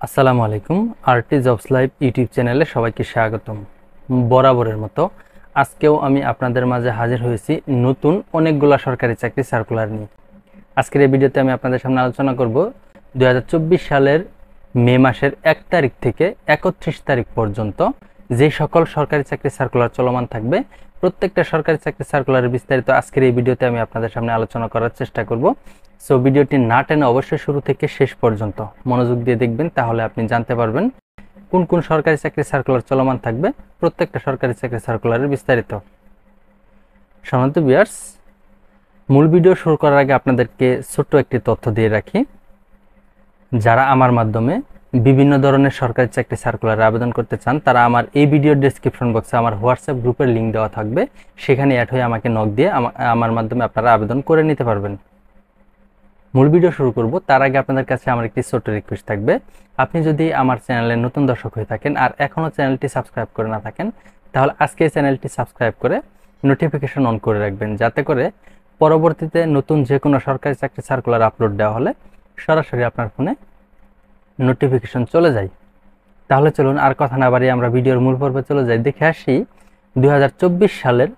আসসালামু আলাইকুম। RT jobs live YouTube চ্যানেলে সবাইকে স্বাগতম। বরাবরের মতো আজকেও আমি আপনাদের মাঝে হাজির হয়েছি নতুন অনেকগুলা সরকারি চাকরি সার্কুলার নিয়ে। আজকের এই ভিডিওতে আমি আপনাদের সামনে আলোচনা করব 2024 সালের মে মাসের 1 তারিখ থেকে 31 তারিখ পর্যন্ত যে সকল সরকারি চাকরি সার্কুলার চলমান থাকবে, প্রত্যেকটা সরকারি চাকরি সার্কুলারের বিস্তারিত আজকের এই ভিডিওতে আমি আপনাদের সামনে আলোচনা করার চেষ্টা করব। সো ভিডিওটি না টেনে অবশ্যই শুরু থেকে শেষ পর্যন্ত মনোযোগ দিয়ে দেখবেন, তাহলে আপনি জানতে পারবেন কোন কোন সরকারি চাকরি সার্কুলার চলমান থাকবে, প্রত্যেকটা সরকারি চাকরি সার্কুলারের বিস্তারিত। সম্মানিত ভিউয়ার্স, মূল ভিডিও শুরু করার আগে আপনাদেরকে ছোট্ট একটি তথ্য দিয়ে রাখি। যারা আমার মাধ্যমে বিভিন্ন ধরনের সরকারি চাকরি সার্কুলারে আবেদন করতে চান, তারা আমার এই ভিডিওর ডেসক্রিপশন বক্সে আমার হোয়াটসঅ্যাপ গ্রুপের লিঙ্ক দেওয়া থাকবে, সেখানে অ্যাড হয়ে আমাকে নক দিয়ে আমার মাধ্যমে আপনারা আবেদন করে নিতে পারবেন। মূল ভিডিও শুরু করব তার আগে আপনাদের কাছে আমার একটি ছোট্ট রিকোয়েস্ট থাকবে। আপনি যদি আমার চ্যানেলে নতুন দর্শক হয়ে থাকেন আর এখনও চ্যানেলটি সাবস্ক্রাইব করে না থাকেন, তাহলে আজকে চ্যানেলটি সাবস্ক্রাইব করে নোটিফিকেশন অন করে রাখবেন, যাতে করে পরবর্তীতে নতুন যে কোনো সরকারি চাকরি সার্কুলার আপলোড দেওয়া হলে সরাসরি আপনার ফোনে নোটিফিকেশন চলে যায়। তাহলে চলুন আর কথা না বাড়িয়ে আমরা ভিডিওর মূল পর্বে চলে যাই। দেখে আসি 2024 সালের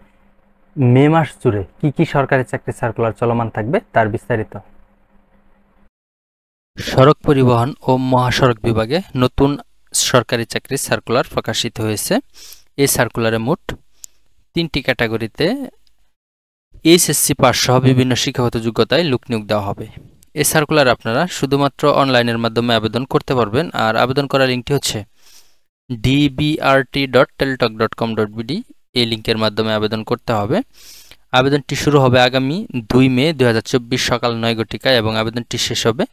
মে মাস জুড়ে কি কি সরকারি চাকরি সার্কুলার চলমান থাকবে তার বিস্তারিত। সড়ক পরিবহন ও মহাসড়ক বিভাগে নতুন সরকারি চাকরি সার্কুলার প্রকাশিত হয়েছে। এই সার্কুলারে মোট 3টি ক্যাটাগরিতে এইচএসসি পাস সহ বিভিন্ন শিক্ষাগত যোগ্যতায় লোক নিয়োগ দেওয়া হবে। এই সার্কুলার আপনারা শুধুমাত্র অনলাইনের মাধ্যমে আবেদন করতে পারবেন, আর আবেদন করার লিঙ্কটি হচ্ছে dbrt.teletalk.com.bd। এই লিঙ্কের মাধ্যমে আবেদন করতে হবে। আবেদনটি শুরু হবে আগামী 2 মে 2024 সকাল 9 ঘটিকায় এবং আবেদনটি শেষ হবে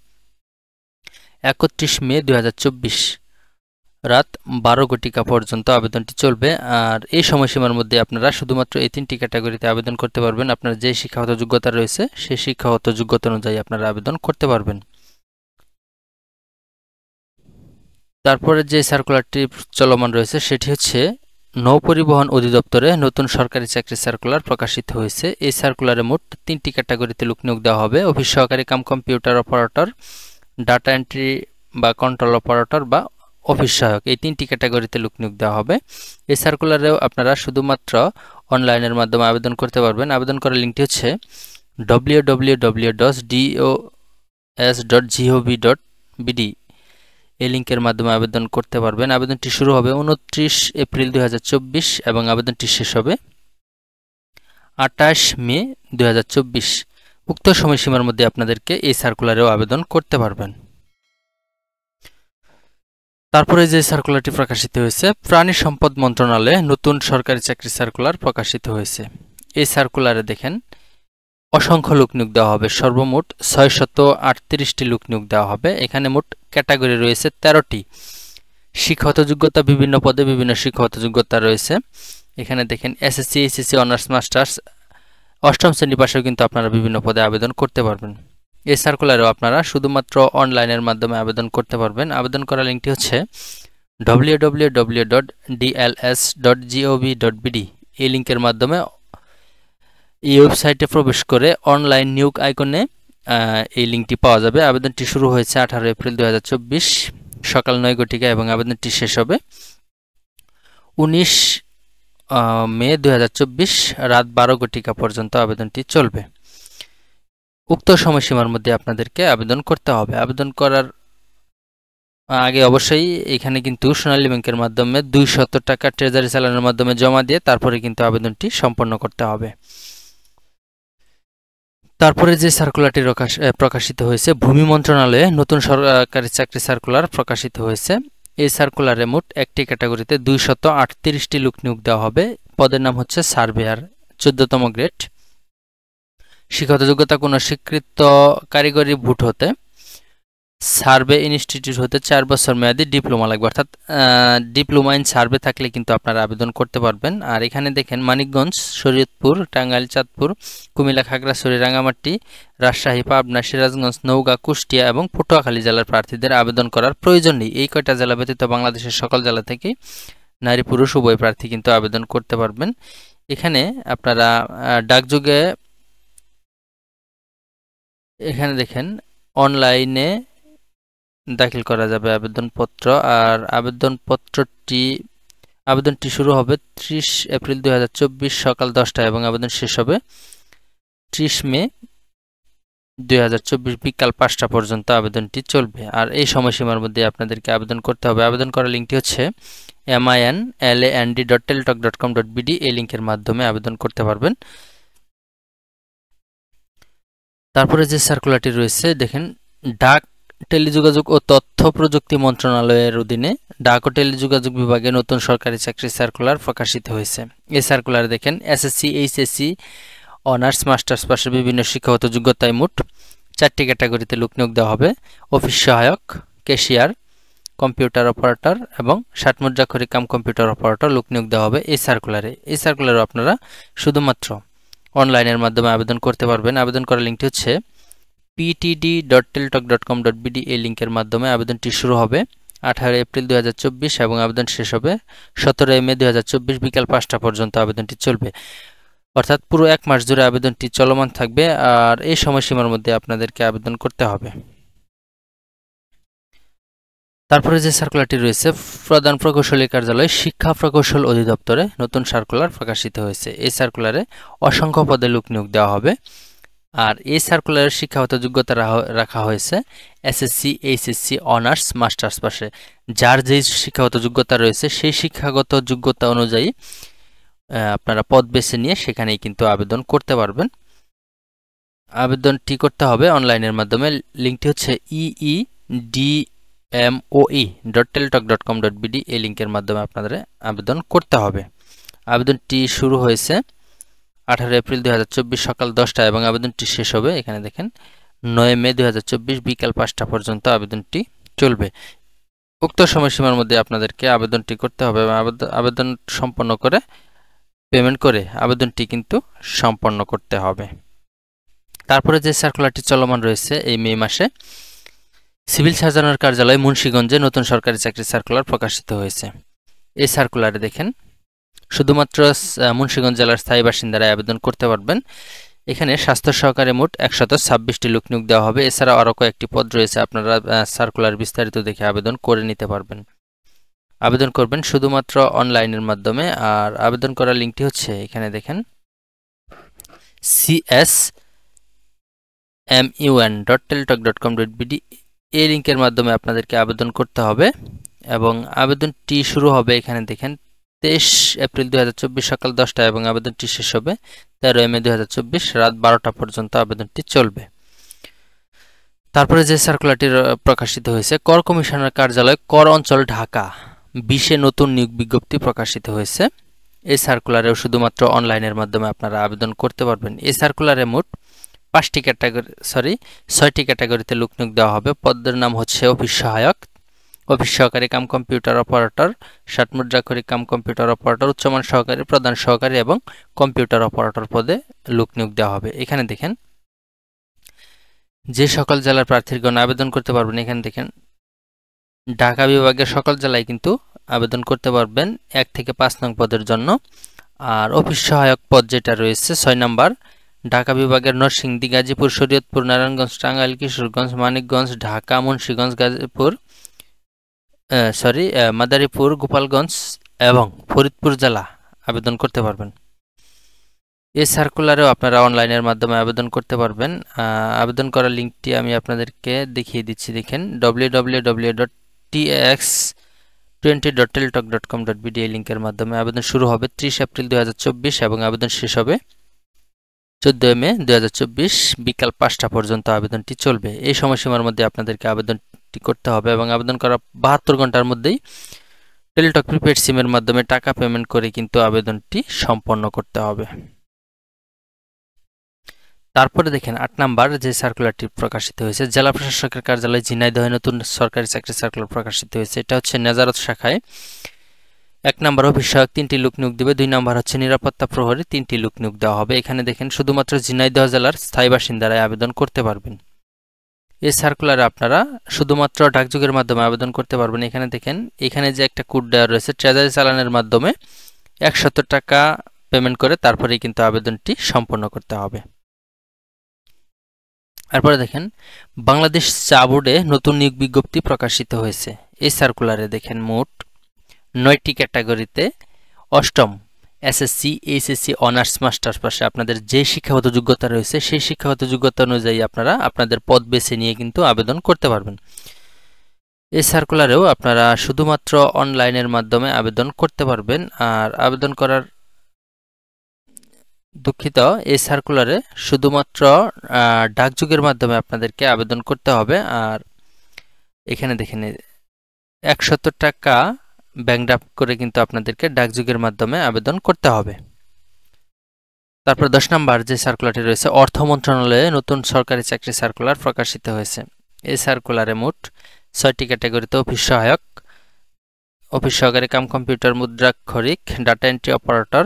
31 মে 2024 রাত 12 ঘটিকা পর্যন্ত আবেদনটি চলবে। আর এই সময়সীমার মধ্যে আপনারা শুধুমাত্র এই 3টি ক্যাটাগরিতে আবেদন করতে পারবেন। আপনার যে শিক্ষাগত যোগ্যতা রয়েছে সেই শিক্ষাগত যোগ্যতা অনুযায়ী আপনারা আবেদন করতে পারবেন। তারপরে যে সার্কুলারটি চলমান রয়েছে সেটি হচ্ছে নৌ পরিবহন অধিদপ্তরে নতুন সরকারি চাকরি সার্কুলার প্রকাশিত হয়েছে। এই সার্কুলারে মোট 3টি ক্যাটাগরিতে লোক নিয়োগ দেওয়া হবে। অফিস সহকারী cum computer operator, data entry বা কন্ট্রোল অপারেটর বা অফিস সহায়ক, এই 3টি ক্যাটাগরিতে লোক নিয়োগ দেওয়া হবে। এই সার্কুলারেও আপনারা শুধুমাত্র অনলাইনের মাধ্যমে আবেদন করতে পারবেন। আবেদন করার লিঙ্কটি হচ্ছে www.dos.gov.bd। এই লিঙ্কের মাধ্যমে আবেদন করতে পারবেন। আবেদনটি শুরু হবে 29 এপ্রিল 2024 এবং আবেদনটি শেষ হবে 28 মে 2024। উক্ত সময়সীমার মধ্যে আপনাদেরকে এই সার্কুলারেও আবেদন করতে পারবেন। তারপরে যে সার্কুলারটি প্রকাশিত হয়েছে, প্রাণী সম্পদ মন্ত্রণালয়ে নতুন সরকারি চাকরি সার্কুলার প্রকাশিত হয়েছে। এই সার্কুলারে দেখেন অসংখ্য লোক নিয়োগ দেওয়া হবে। সর্বমোট 638টি লোক নিয়োগ দেওয়া হবে। এখানে মোট ক্যাটাগরি রয়েছে 13টি। শিক্ষাগত যোগ্যতা বিভিন্ন পদে বিভিন্ন শিক্ষাগত যোগ্যতা রয়েছে। এখানে দেখেন এসএসসি, এইচএসসি, অনার্স, মাস্টার্স, 8ম শ্রেণী পাশেও কিন্তু আপনারা বিভিন্ন পদে আবেদন করতে পারবেন। এই সার্কুলারেও আপনারা শুধুমাত্র অনলাইনের মাধ্যমে আবেদন করতে পারবেন। আবেদন করার লিঙ্কটি হচ্ছে www.dls.gov.bd। এই লিঙ্কের মাধ্যমে এই ওয়েবসাইটে প্রবেশ করে অনলাইন নিয়োগ আইকনে এই লিঙ্কটি পাওয়া যাবে। আবেদনটি শুরু হয়েছে 18 এপ্রিল 2024 সকাল 9 ঘটিকা এবং আবেদনটি শেষ হবে 19 মে 2024 রাত 12 ঘটিকা পর্যন্ত আবেদনটি চলবে। উক্ত সময়সীমার মধ্যে আপনাদেরকে আবেদন করতে হবে। আবেদন করার আগে অবশ্যই এখানে কিন্তু সোনালী ব্যাংকের মাধ্যমে 200 টাকা ট্রেজারি চালানের মাধ্যমে জমা দিয়ে তারপরে কিন্তু আবেদনটি সম্পন্ন করতে হবে। তারপরে যে সার্কুলারটি প্রকাশিত হয়েছে, ভূমি মন্ত্রণালয়ে নতুন সরকারি চাকরি সার্কুলার প্রকাশিত হয়েছে। এই সার্কুলারে মোট একটি ক্যাটাগরিতে 238টি লোক নিয়োগ দেওয়া হবে। পদের নাম হচ্ছে সার্ভেয়ার, 14তম গ্রেড। শিক্ষাগত যোগ্যতা কোনো স্বীকৃত কারিগরি বুট হতে, সার্ভে ইনস্টিটিউট হতে 4 বছর মেয়াদী ডিপ্লোমা লাগবে, অর্থাৎ ডিপ্লোমা ইন সার্ভে থাকলে কিন্তু আপনারা আবেদন করতে পারবেন। আর এখানে দেখেন মানিকগঞ্জ, শরীয়তপুর, টাঙ্গাইল, চাঁদপুর, কুমিল্লা, খাগড়াছড়ি, রাঙ্গামাটি, রাজশাহী, পাবনা, সিরাজগঞ্জ, নওগাঁ, কুষ্টিয়া এবং পটুয়াখালী জেলার প্রার্থীদের আবেদন করার প্রয়োজন নেই। এই কয়টা জেলা ব্যতীত বাংলাদেশের সকল জেলা থেকেই নারী পুরুষ উভয় প্রার্থী কিন্তু আবেদন করতে পারবেন। এখানে আপনারা ডাকযোগে, এখানে দেখেন অনলাইনে দাখিল করা যাবে আবেদনপত্র। আর আবেদনটি শুরু হবে 30 এপ্রিল 2024 সকাল 10টায় এবং আবেদন শেষ হবে 30 মে 2024 বিকাল 5টা পর্যন্ত আবেদনটি চলবে। আর এই সময়সীমার মধ্যে আপনাদেরকে আবেদন করতে হবে। আবেদন করার লিঙ্কটি হচ্ছে minland.teletalk.com.bd, এই লিঙ্কের মাধ্যমে আবেদন করতে পারবেন। তারপরে যে সার্কুলারটি রয়েছে দেখেন, ডাক, টেলিযোগাযোগ ও তথ্য প্রযুক্তি মন্ত্রণালয়ের অধীনে ডাক ও টেলিযোগাযোগ বিভাগে নতুন সরকারি চাকরি সার্কুলার প্রকাশিত হয়েছে। এই সার্কুলারে দেখেন এসএসসি, এইচএসসি, অনার্স, মাস্টার্স পাশের বিভিন্ন শিক্ষাগত যোগ্যতায় মোট 4টি ক্যাটাগরিতে লোক নিয়োগ দেওয়া হবে। অফিস সহায়ক, ক্যাশিয়ার, কম্পিউটার অপারেটর এবং 60 মুদ্রাক্ষরী কাম কম্পিউটার অপারেটর লোক নিয়োগ দেওয়া হবে এই সার্কুলারে আপনারা শুধুমাত্র অনলাইনের মাধ্যমে আবেদন করতে পারবেন। আবেদন করার লিঙ্কটি হচ্ছে ptd.teletalk.com.bd, এই লিঙ্কের মাধ্যমে আবেদনটি শুরু হবে 18 এপ্রিল 2024 এবং আবেদন শেষ হবে 17 মে 2024 বিকাল 5টা পর্যন্ত আবেদনটি চলবে। অর্থাৎ পুরো 1 মাস জুড়ে আবেদনটি চলমান থাকবে। আর এই সময়সীমার মধ্যে আপনাদেরকে আবেদন করতে হবে। তারপরে যে সার্কুলারটি রয়েছে, প্রধান প্রকৌশলী কার্যালয় শিক্ষা প্রকৌশল অধিদপ্তরে নতুন সার্কুলার প্রকাশিত হয়েছে। এই সার্কুলারে অসংখ্য পদে লোক নিয়োগ দেওয়া হবে। আর এই সার্কুলারের শিক্ষাগত যোগ্যতা রাখা হয়েছে এসএসসি, এইচএসসি, অনার্স, মাস্টার্স পাশে। যার যেই শিক্ষাগত যোগ্যতা রয়েছে সেই শিক্ষাগত যোগ্যতা অনুযায়ী আপনারা পদ বেছে নিয়ে সেখানেই কিন্তু আবেদন করতে পারবেন। আবেদনটি করতে হবে অনলাইনের মাধ্যমে। লিঙ্কটি হচ্ছে eedmoe.teletalk.com.bd, এই লিঙ্কের মাধ্যমে আপনাদের আবেদন করতে হবে। আবেদনটি শুরু হয়েছে 18 এপ্রিল 2024 সকাল 10টা এবং আবেদনটি শেষ হবে এখানে দেখেন 9 মে 2024 বিকাল 5টা পর্যন্ত আবেদনটি চলবে। উক্ত সময়সীমার মধ্যে আপনাদেরকে আবেদনটি করতে হবে এবং আবেদন সম্পন্ন করে পেমেন্ট করে আবেদনটি কিন্তু সম্পন্ন করতে হবে। তারপরে যে সার্কুলারটি চলমান রয়েছে এই মে মাসে, সিভিল সার্জনের কার্যালয় মুন্সিগঞ্জে নতুন সরকারি চাকরি সার্কুলার প্রকাশিত হয়েছে। এই সার্কুলারে দেখেন শুধুমাত্র মুন্সিগঞ্জ জেলার স্থায়ী বাসিন্দারাই আবেদন করতে পারবেন। এখানে স্বাস্থ্য সহকারে মোট 126টি লোক নিয়োগ দেওয়া হবে। এছাড়াও আরও কয়েকটি পদ রয়েছে, আপনারা সার্কুলার বিস্তারিত দেখে আবেদন করে নিতে পারবেন। আবেদন করবেন শুধুমাত্র অনলাইনের মাধ্যমে। আর আবেদন করার লিঙ্কটি হচ্ছে এখানে দেখেন csmun.teletalk.com.bd, এই লিঙ্কের মাধ্যমে আপনাদেরকে আবেদন করতে হবে এবং আবেদনটি শুরু হবে এখানে দেখেন 23 এপ্রিল 2024 সকাল 10টা এবং আবেদনটি শেষ হবে 13 মে 2024 রাত 12টা পর্যন্ত আবেদনটি চলবে। তারপরে যে সার্কুলারটি প্রকাশিত হয়েছে, কর কমিশনার কার্যালয় কর অঞ্চল ঢাকা 20-এ নতুন নিয়োগ বিজ্ঞপ্তি প্রকাশিত হয়েছে। এই সার্কুলারেও শুধুমাত্র অনলাইনের মাধ্যমে আপনারা আবেদন করতে পারবেন। এই সার্কুলারে মোট 6টি ক্যাটাগরিতে লোক নিয়োগ দেওয়া হবে। পদের নাম হচ্ছে অফিস সহায়ক, অফিস সহকারী কাম কম্পিউটার অপারেটর, 60 মুদ্রাক্ষরী কাম কম্পিউটার অপারেটর, উচ্চমান সহকারী, প্রধান সহকারী এবং কম্পিউটার অপারেটর পদে লোক নিয়োগ দেওয়া হবে। এখানে দেখেন যে সকল জেলার প্রার্থীগণ আবেদন করতে পারবেন, এখানে দেখেন ঢাকা বিভাগের সকল জেলায় কিন্তু আবেদন করতে পারবেন 1 থেকে 5 নং পদের জন্য। আর অফিস সহায়ক পদ যেটা রয়েছে 6 নম্বর, ঢাকা বিভাগের নরসিংদী, গাজীপুর, শরীয়তপুর, নারায়ণগঞ্জ, টাঙ্গাইল, কিশোরগঞ্জ, মানিকগঞ্জ, ঢাকা, মুন্সিগঞ্জ, মাদারীপুর, গোপালগঞ্জ এবং ফরিদপুর জেলা আবেদন করতে পারবেন। এই সার্কুলারেও আপনারা অনলাইনের মাধ্যমে আবেদন করতে পারবেন। আবেদন করার লিঙ্কটি আমি আপনাদেরকে দেখিয়ে দিচ্ছি। দেখেন www.tx20.teletalk.com.bd, এই লিঙ্কের মাধ্যমে আবেদন শুরু হবে 30 এপ্রিল 2024 এবং আবেদন শেষ হবে 14 মে 2024 বিকাল 5টা পর্যন্ত আবেদনটি চলবে। এই সময়সীমার মধ্যে আপনাদেরকে আবেদনটি করতে হবে এবং আবেদন করার 72 ঘন্টার মধ্যেই টেলিটক প্রিপেড সিমের মাধ্যমে টাকা পেমেন্ট করে কিন্তু আবেদনটি সম্পন্ন করতে হবে। তারপরে দেখেন 8 নাম্বার যে সার্কুলারটি প্রকাশিত হয়েছে, জেলা প্রশাসকের কার্যালয় ঝিনাইদহে নতুন সরকারি চাকরি সার্কুলার প্রকাশিত হয়েছে। এটা হচ্ছে নেজারত শাখায় 1 নাম্বার অফিস সহায়ক 3টি লোক নিয়োগ দেবে, 2 নাম্বার হচ্ছে নিরাপত্তা প্রহরী 3টি লোক নিয়োগ দেওয়া হবে। এখানে দেখেন শুধুমাত্র ঝিনাইদহ জেলার স্থায়ী বাসিন্দারাই আবেদন করতে পারবেন। এই সার্কুলারে আপনারা শুধুমাত্র ডাকযোগের মাধ্যমে আবেদন করতে পারবেন। এখানে দেখেন এখানে যে একটা কোড দেওয়া রয়েছে, ট্রেজারি চালানের মাধ্যমে 100 টাকা পেমেন্ট করে তারপরেই কিন্তু আবেদনটি সম্পন্ন করতে হবে। এরপরে দেখেন বাংলাদেশ চা বোর্ডে নতুন নিয়োগ বিজ্ঞপ্তি প্রকাশিত হয়েছে। এই সার্কুলারে দেখেন মোট 9টি ক্যাটাগরিতে অষ্টম এসএসসি, এইচএসসি, অনার্স, মাস্টার্স পাশে আপনাদের যে শিক্ষাগত যোগ্যতা রয়েছে সেই শিক্ষাগত যোগ্যতা অনুযায়ী আপনারা আপনাদের পদ বেছে নিয়ে কিন্তু আবেদন করতে পারবেন। এই সার্কুলারেও আপনারা শুধুমাত্র অনলাইনের মাধ্যমে আবেদন করতে পারবেন। আর আবেদন করার দুঃখিত, এই সার্কুলারে শুধুমাত্র ডাকযোগের মাধ্যমে আপনাদেরকে আবেদন করতে হবে। আর এখানে দেখেন 170 টাকা ব্যাংক ড্রাফট করে কিন্তু আপনাদেরকে ডাকযোগের মাধ্যমে আবেদন করতে হবে। তারপর 10 নম্বর যে সার্কুলারটি রয়েছে, অর্থ মন্ত্রণালয়ে নতুন সরকারি চাকরি সার্কুলার প্রকাশিত হয়েছে। এই সার্কুলারে মোট 6টি ক্যাটাগরিতে অফিস সহায়ক, অফিস সহকারী কাম কম্পিউটার মুদ্রাক্ষরিক, ডাটা এন্ট্রি অপারেটর,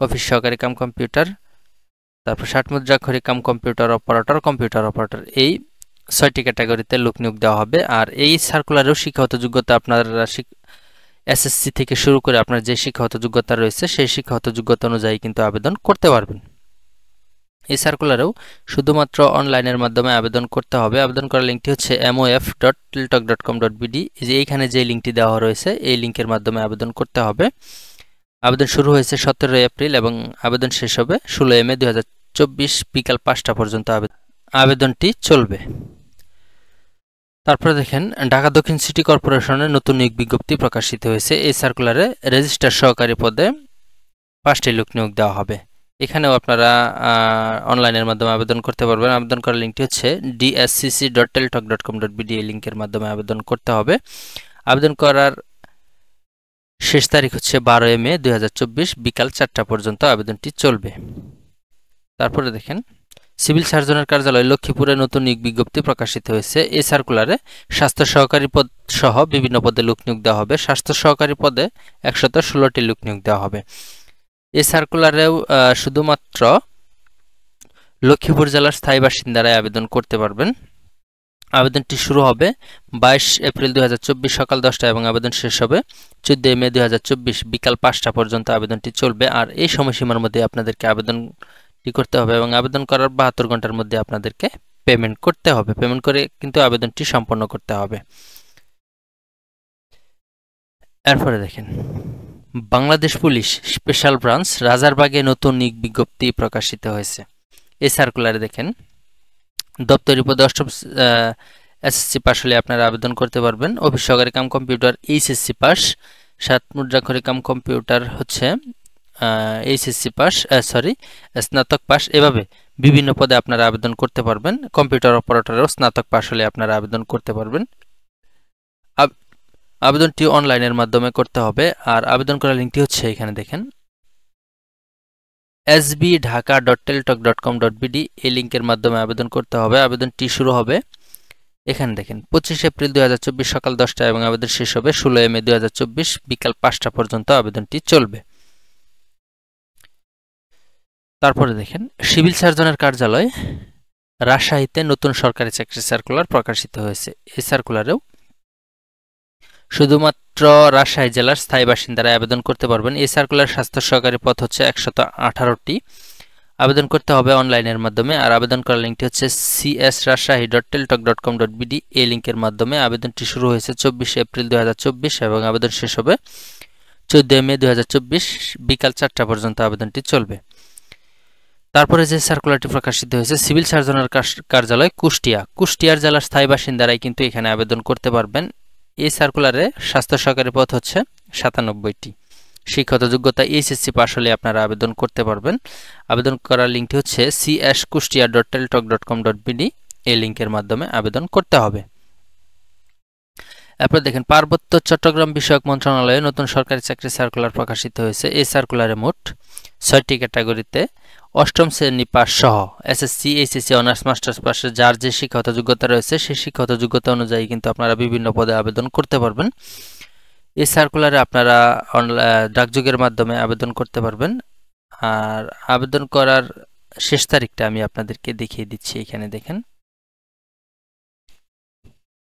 অফিস সহকারী কাম কম্পিউটার, তারপর 60 মুদ্রাক্ষরিক cum computer operator, computer operator, এই 6টি ক্যাটাগরিতে লোক নিয়োগ দেওয়া হবে। আর এই সার্কুলারেও শিক্ষাগত যোগ্যতা আপনারা এসএসসি থেকে শুরু করে আপনার যে শিক্ষাগত যোগ্যতা রয়েছে সেই শিক্ষাগত যোগ্যতা অনুযায়ী কিন্তু আবেদন করতে পারবেন। এই সার্কুলারেও শুধুমাত্র অনলাইনের মাধ্যমে আবেদন করতে হবে। আবেদন করার লিঙ্কটি হচ্ছে mof.tiltalk.com.bd। যে এইখানে যে লিঙ্কটি দেওয়া রয়েছে এই লিঙ্কের মাধ্যমে আবেদন করতে হবে। আবেদন শুরু হয়েছে 17 এপ্রিল এবং আবেদন শেষ হবে 16 মে 2024 বিকাল 5টা পর্যন্ত আবেদনটি চলবে। তারপরে দেখেন ঢাকা দক্ষিণ সিটি কর্পোরেশনের নতুন নিয়োগ বিজ্ঞপ্তি প্রকাশিত হয়েছে। এই সার্কুলারে রেজিস্ট্রার সহকারী পদে 5টি লোক নিয়োগ দেওয়া হবে। এখানেও আপনারা অনলাইনের মাধ্যমে আবেদন করতে পারবেন। আবেদন করার লিঙ্কটি হচ্ছে dscc.teltalk.com.bd। এই লিঙ্কের মাধ্যমে আবেদন করতে হবে। আবেদন করার শেষ তারিখ হচ্ছে 12 মে 2024 বিকাল 4টা পর্যন্ত আবেদনটি চলবে। তারপরে দেখেন সিভিল সার্জনের কার্যালয় লক্ষ্মীপুরে নতুন নিয়োগ বিজ্ঞপ্তি প্রকাশিত হয়েছে। এই সার্কুলারে স্বাস্থ্য সহকারী পদ সহ বিভিন্ন পদে লোক নিয়োগ দেওয়া হবে। স্বাস্থ্য সহকারী পদে 116টি লোক নিয়োগ দেওয়া হবে। এই সার্কুলারেও শুধুমাত্র লক্ষ্মীপুর জেলার স্থায়ী বাসিন্দারাই আবেদন করতে পারবেন। আবেদনটি শুরু হবে 22 এপ্রিল 2024 সকাল 10টা এবং আবেদন শেষ হবে 14 মে 2024 বিকাল 5টা পর্যন্ত আবেদনটি চলবে। আর এই সময়সীমার মধ্যে আপনাদেরকে আবেদনটি করতে হবে এবং আবেদন করার 72 ঘন্টার মধ্যে আপনাদেরকে পেমেন্ট করতে হবে। পেমেন্ট করে কিন্তু আবেদনটি সম্পন্ন করতে হবে। এরপরে দেখেন বাংলাদেশ পুলিশ স্পেশাল ব্রাঞ্চ রাজারবাগে নতুন নিয়োগ বিজ্ঞপ্তি প্রকাশিত হয়েছে। এই সার্কুলারে দেখেন দপ্তরি পদে অষ্টম এসএসসি পাস হলে আপনারা আবেদন করতে পারবেন। অফিস সহকারী কাম কম্পিউটার এইচএসসি পাস, 7 মুদ্রাক্ষরিক কাম কম্পিউটার হচ্ছে এইচএসসি পাস স্নাতক পাস, এভাবে বিভিন্ন পদে আপনারা আবেদন করতে পারবেন। কম্পিউটার অপারেটরেও স্নাতক পাস হলে আপনারা আবেদন করতে পারবেন। আবেদনটি অনলাইনের মাধ্যমে করতে হবে। আর আবেদন করার লিঙ্কটি হচ্ছে এখানে দেখেন sbdhaka.teltalk.com.bd। এই লিঙ্কের মাধ্যমে আবেদন করতে হবে। আবেদনটি শুরু হবে এখানে দেখেন 25 এপ্রিল 2024 সকাল 10টা এবং আবেদন শেষ হবে 16 মে 2024 বিকাল 5টা পর্যন্ত আবেদনটি চলবে। তারপরে দেখেন সিভিল সার্জনের কার্যালয় রাজশাহীতে নতুন সরকারি চাকরি সার্কুলার প্রকাশিত হয়েছে। এই সার্কুলারেও শুধুমাত্র রাজশাহী জেলার স্থায়ী বাসিন্দারা আবেদন করতে পারবেন। এই সার্কুলার স্বাস্থ্য সহকারী পদ হচ্ছে 118টি। আবেদন করতে হবে অনলাইনের মাধ্যমে। আর আবেদন করার লিঙ্কটি হচ্ছে csrajshahi.teltalk.com.bd। এই লিঙ্কের মাধ্যমে আবেদনটি শুরু হয়েছে 24 এপ্রিল 2024 এবং আবেদন শেষ হবে 14 মে 2024 বিকাল 4টা পর্যন্ত আবেদনটি চলবে। তারপরে যে সার্কুলারটি প্রকাশিত হয়েছে সিভিল সার্জনের কার্যালয় কুষ্টিয়ার জেলার স্থায়ী বাসিন্দারাই কিন্তু এখানে আবেদন করতে পারবেন। এই সার্কুলারে স্বাস্থ্য সহকারী পদ হচ্ছে 97টি। শিক্ষাগত যোগ্যতা এইচএসসি পাস হলে আপনারা আবেদন করতে পারবেন। আবেদন করার লিঙ্কটি হচ্ছে cs.kushtia.teltalk.com.bd। এই লিঙ্কের মাধ্যমে আবেদন করতে হবে। এরপর দেখেন পার্বত্য চট্টগ্রাম বিষয়ক মন্ত্রণালয়ে নতুন সরকারি চাকরি সার্কুলার প্রকাশিত হয়েছে। এই সার্কুলারে মোট 6টি ক্যাটাগরিতে অষ্টম শ্রেণী পাস সহ এসএসসি, এইচএসসি, অনার্স, মাস্টার্স পাশে যার যে শিক্ষাগত যোগ্যতা রয়েছে সেই শিক্ষাগত যোগ্যতা অনুযায়ী কিন্তু আপনারা বিভিন্ন পদে আবেদন করতে পারবেন। এই সার্কুলারে আপনারা ডাকযোগের মাধ্যমে আবেদন করতে পারবেন। আর আবেদন করার শেষ তারিখটা আমি আপনাদেরকে দেখিয়ে দিচ্ছি। এখানে দেখেন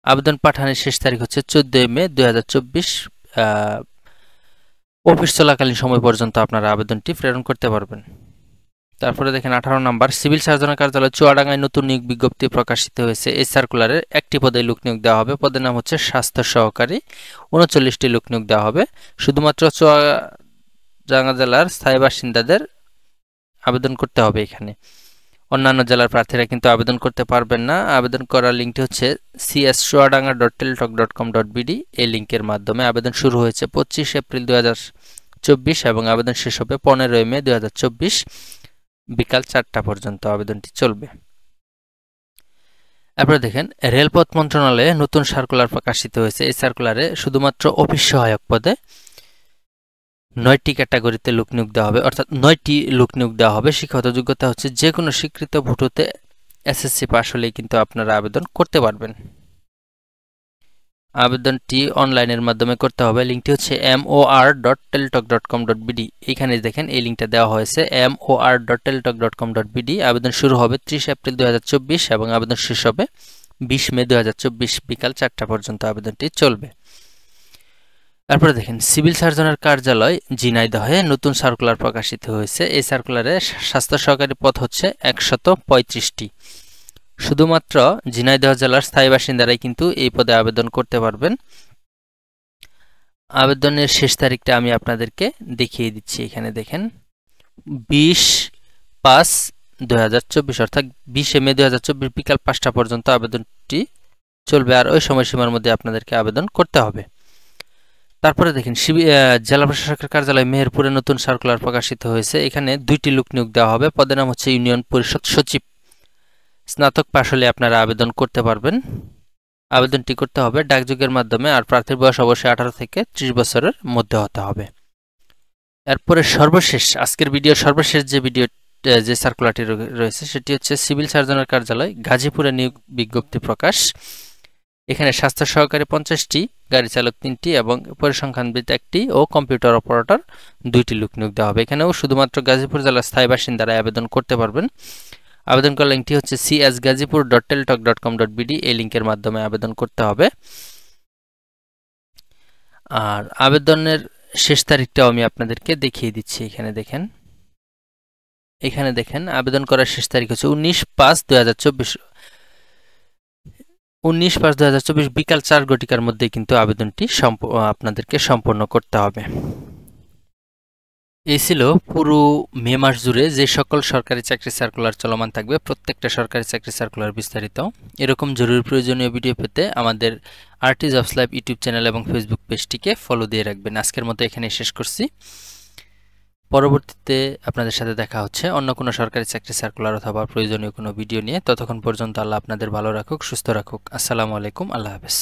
আবেদন পাঠানোর শেষ তারিখ হচ্ছে 14 মে 2024। অফিস চলাকালীন সময় পর্যন্ত আপনারা আবেদনটি প্রেরণ করতে পারবেন। তারপরে দেখেন 18 নাম্বার, সিভিল সার্জনের কার্যালয় চুয়াডাঙ্গায় নতুন নিয়োগ বিজ্ঞপ্তি প্রকাশিত হয়েছে। এই সার্কুলারের একটি পদে লোক নিয়োগ দেওয়া হবে। পদের নাম হচ্ছে স্বাস্থ্য সহকারী। 39টি লোক নিয়োগ দেওয়া হবে। শুধুমাত্র চুয়াডাঙ্গা জেলার স্থায়ী বাসিন্দাদের আবেদন করতে হবে এখানে। অন্যান্য জেলার প্রার্থীরা কিন্তু আবেদন করতে পারবেন না। আবেদন করার লিঙ্কটি হচ্ছে cs.chuadanga.teletalk.com.bd। এই লিঙ্কের মাধ্যমে আবেদন শুরু হয়েছে 25 এপ্রিল 2024 এবং আবেদন শেষ হবে 15 মে 2024 বিকাল 4টা পর্যন্ত আবেদনটি চলবে। এরপরে দেখেন রেলপথ মন্ত্রণালয়ে নতুন সার্কুলার প্রকাশিত হয়েছে। এই সার্কুলারে শুধুমাত্র অফিস সহায়ক পদে 9টি ক্যাটাগরিতে লোক নিয়োগ দেওয়া হবে, অর্থাৎ 9টি লোক নিয়োগ দেওয়া হবে। শিক্ষাগত যোগ্যতা হচ্ছে যে কোনো স্বীকৃত ভোটতে এসএসসি পাস হলেই কিন্তু আপনারা আবেদন করতে পারবেন। আবেদনটি অনলাইনের মাধ্যমে করতে হবে। লিঙ্কটি হচ্ছে mor.teletalk.com.bd। এখানে দেখেন এই লিঙ্কটা দেওয়া হয়েছে mor.teletalk.com.bd। আবেদন শুরু হবে 30 এপ্রিল 2024 এবং আবেদন শেষ হবে 20 মে 2024 বিকাল 4টা পর্যন্ত আবেদনটি চলবে। তারপরে দেখেন সিভিল সার্জনের কার্যালয় ঝিনাইদহে নতুন সার্কুলার প্রকাশিত হয়েছে। এই সার্কুলারে স্বাস্থ্য সহকারী পদ হচ্ছে 135টি। শুধুমাত্র ঝিনাইদহ জেলার স্থায়ী বাসিন্দারাই কিন্তু এই পদে আবেদন করতে পারবেন। আবেদনের শেষ তারিখটা আমি আপনাদেরকে দেখিয়ে দিচ্ছি। এখানে দেখেন 20/5/2024 অর্থাৎ 20 মে 2024 বিকাল 5টা পর্যন্ত আবেদনটি চলবে। আর ওই সময়সীমার মধ্যে আপনাদেরকে আবেদন করতে হবে। তারপরে দেখেন জেলা প্রশাসকের কার্যালয় মেহেরপুরে নতুন সার্কুলার প্রকাশিত হয়েছে। এখানে 2টি লোক নিয়োগ দেওয়া হবে। পদের নাম হচ্ছে ইউনিয়ন পরিষদ সচিব। স্নাতক পাশ হলে আপনারা আবেদন করতে পারবেন। আবেদনটি করতে হবে ডাকযোগের মাধ্যমে। আর প্রার্থীর বয়স অবশ্যই 18 থেকে 30 বছরের মধ্যে হতে হবে। এরপরে সর্বশেষ আজকের সর্বশেষ যে সার্কুলারটি রয়েছে সেটি হচ্ছে সিভিল সার্জনের কার্যালয় গাজীপুরে নিয়োগ বিজ্ঞপ্তি প্রকাশ। এখানে স্বাস্থ্য সহকারী 50টি, গাড়ি চালক 3টি এবং পরিসংখ্যানবিদ 1টি ও কম্পিউটার অপারেটর 2টি লোক নিয়োগ দেওয়া হবে। এখানেও শুধুমাত্র গাজীপুর জেলার স্থায়ী বাসিন্দারা আবেদন করতে পারবেন। আবেদন করার লিঙ্কটি হচ্ছে cs.gazipur.teletalk.com.bd। এই লিঙ্কের মাধ্যমে আবেদন করতে হবে। আর আবেদনের শেষ তারিখটাও আমি আপনাদেরকে দেখিয়ে দিচ্ছি। এখানে দেখেন আবেদন করার শেষ তারিখ হচ্ছে 19/5/2024 বিকাল 4 ঘটিকার মধ্যে কিন্তু আবেদনটি আপনাদেরকে সম্পন্ন করতে হবে। এই ছিল পুরো মে মাস জুড়ে যে সকল সরকারি চাকরি সার্কুলার চলমান থাকবে, প্রত্যেকটা সরকারি চাকরি সার্কুলার বিস্তারিত। এরকম জরুরি প্রয়োজনীয় ভিডিও পেতে আমাদের RT jobs live YouTube channel এবং ফেসবুক পেজটিকে ফলো দিয়ে রাখবেন। আজকের মতো এখানে শেষ করছি। পরবর্তীতে আপনাদের সাথে দেখা হচ্ছে অন্য কোনো সরকারি চাকরি সার্কুলার অথবা প্রয়োজনীয় কোনো ভিডিও নিয়ে। ততক্ষণ পর্যন্ত আল্লাহ আপনাদের ভালো রাখুক, সুস্থ রাখুক। আসসালামু আলাইকুম, আল্লাহ হাফেজ।